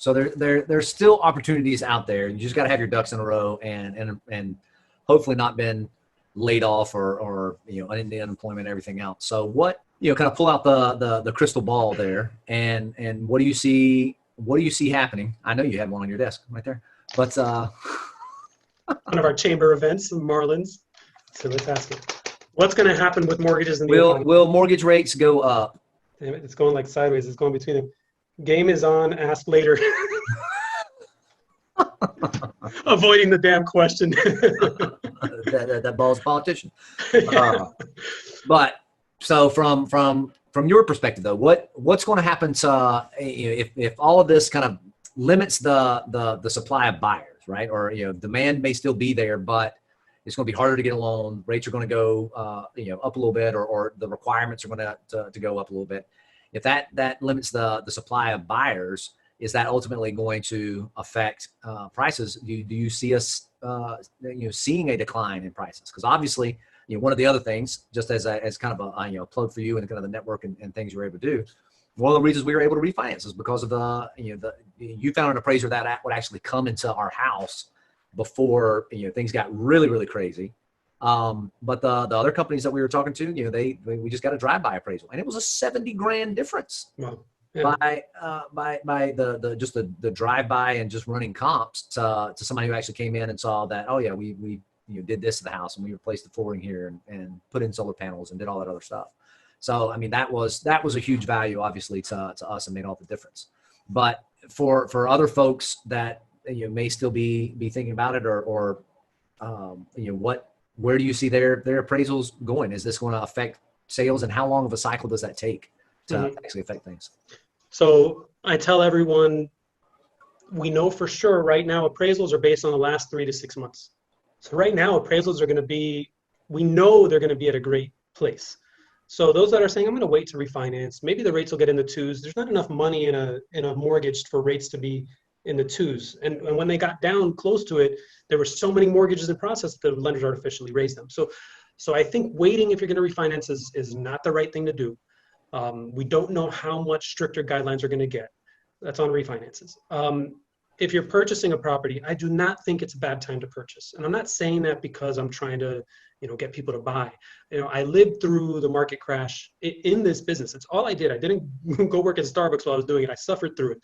So there's still opportunities out there. You just got to have your ducks in a row and hopefully not been laid off or unending unemployment and everything else. So what, kind of pull out the crystal ball there and what do you see happening? I know you have one on your desk right there, but one of our chamber events, the Marlins. So let's ask it. What's going to happen with mortgages in the economy? Will mortgage rates go up? Damn it, it's going like sideways. It's going between them. Game is on. Ask later. Avoiding the damn question. that ball's politician. But so from your perspective though, what's going to happen to if all of this kind of limits the supply of buyers, right? Or demand may still be there, but it's going to be harder to get a loan. Rates are going to go up a little bit, or the requirements are going to go up a little bit. If that limits the supply of buyers, is that ultimately going to affect prices? Do you see us seeing a decline in prices? Because obviously, one of the other things, just as kind of a plug for you and kind of the network and things you're able to do, one of the reasons we were able to refinance is because of you found an appraiser that would actually come into our house before things got really, really crazy. But the other companies that we were talking to, we just got a drive-by appraisal, and it was a $70,000 difference. Wow. Yeah. By the drive-by and just running comps to somebody who actually came in and saw that, oh yeah, we did this to the house and we replaced the flooring here and put in solar panels and did all that other stuff. So I mean that was a huge value obviously to us and made all the difference. But for other folks that may still be thinking about it or where do you see their appraisals going? Is this going to affect sales, and how long of a cycle does that take to actually affect things? So I tell everyone, we know for sure right now appraisals are based on the last 3 to 6 months. So right now appraisals are going to be, we know they're going to be at a great place. So those that are saying, I'm going to wait to refinance, maybe the rates will get in the twos. There's not enough money in a mortgage for rates to be in the twos. And when they got down close to it, there were so many mortgages in process that the lenders artificially raised them. So I think waiting if you're going to refinance is not the right thing to do. We don't know how much stricter guidelines are going to get. That's on refinances. If you're purchasing a property, I do not think it's a bad time to purchase. And I'm not saying that because I'm trying to, get people to buy. I lived through the market crash in this business. It's all I did. I didn't go work at Starbucks while I was doing it. I suffered through it.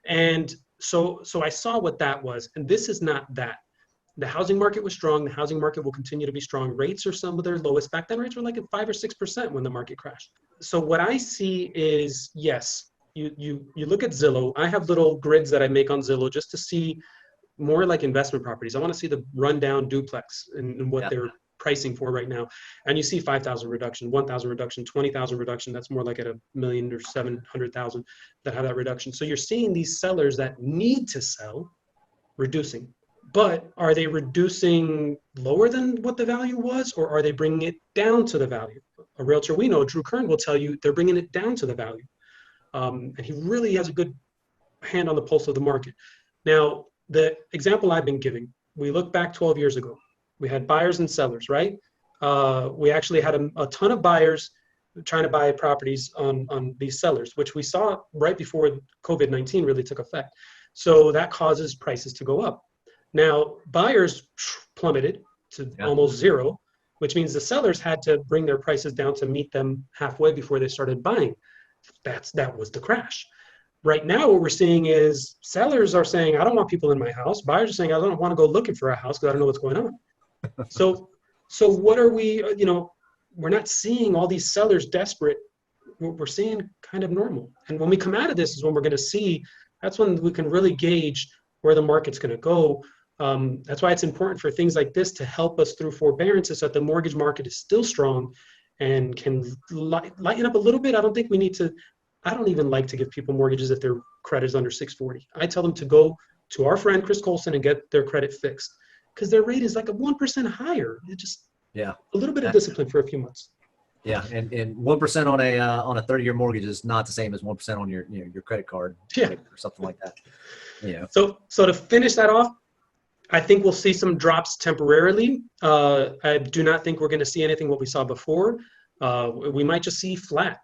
And so I saw what that was. And this is not that. The housing market was strong. The housing market will continue to be strong. Rates are some of their lowest. Back then, rates were like at 5 or 6% when the market crashed. So what I see is, yes, you look at Zillow. I have little grids that I make on Zillow just to see more like investment properties. I want to see the rundown duplex and what they're pricing for right now. And you see 5,000 reduction, 1,000 reduction, 20,000 reduction. That's more like at $1 million or 700,000 that have that reduction. So you're seeing these sellers that need to sell reducing. But are they reducing lower than what the value was, or are they bringing it down to the value? A realtor we know, Drew Kern, will tell you they're bringing it down to the value. And he really has a good hand on the pulse of the market. Now, the example I've been giving, we look back 12 years ago. We had buyers and sellers, right? We actually had a ton of buyers trying to buy properties on these sellers, which we saw right before COVID-19 really took effect. So that causes prices to go up. Now, buyers plummeted to almost zero, which means the sellers had to bring their prices down to meet them halfway before they started buying. That was the crash. Right now, what we're seeing is sellers are saying, I don't want people in my house. Buyers are saying, I don't want to go looking for a house because I don't know what's going on. So what are we, we're not seeing all these sellers desperate. We're seeing kind of normal. And when we come out of this is when we're going to see, that's when we can really gauge where the market's going to go. That's why it's important for things like this to help us through forbearances so that the mortgage market is still strong and can lighten up a little bit. I don't think we need to, I don't even like to give people mortgages if their credit is under 640. I tell them to go to our friend Chris Colson and get their credit fixed because their rate is like a 1% higher. It just, a little bit of discipline for a few months. Yeah, and 1% on a 30-year mortgage is not the same as 1% on your your credit card or something like that. So to finish that off, I think we'll see some drops temporarily. I do not think we're going to see anything what we saw before. We might just see flat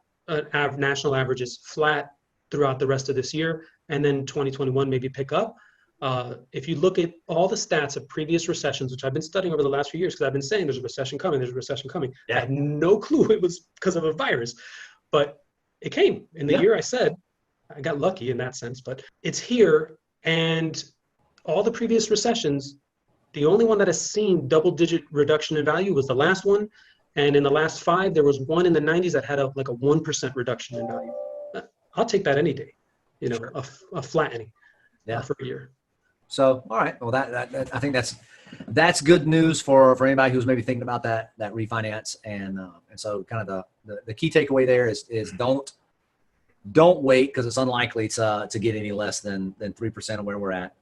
national averages, flat throughout the rest of this year, and then 2021 maybe pick up. If you look at all the stats of previous recessions, which I've been studying over the last few years, because I've been saying there's a recession coming, there's a recession coming. Yeah. I had no clue it was because of a virus, but it came in the year I said. I got lucky in that sense, but it's here. And all the previous recessions, the only one that has seen double-digit reduction in value was the last one. And in the last 5, there was one in the 90s that had like a 1% reduction in value. I'll take that any day, Sure. a flattening for a year. So, all right. Well, that I think that's good news for anybody who's maybe thinking about that refinance. And so kind of the key takeaway there is don't wait, because it's unlikely to get any less than 3% of where we're at.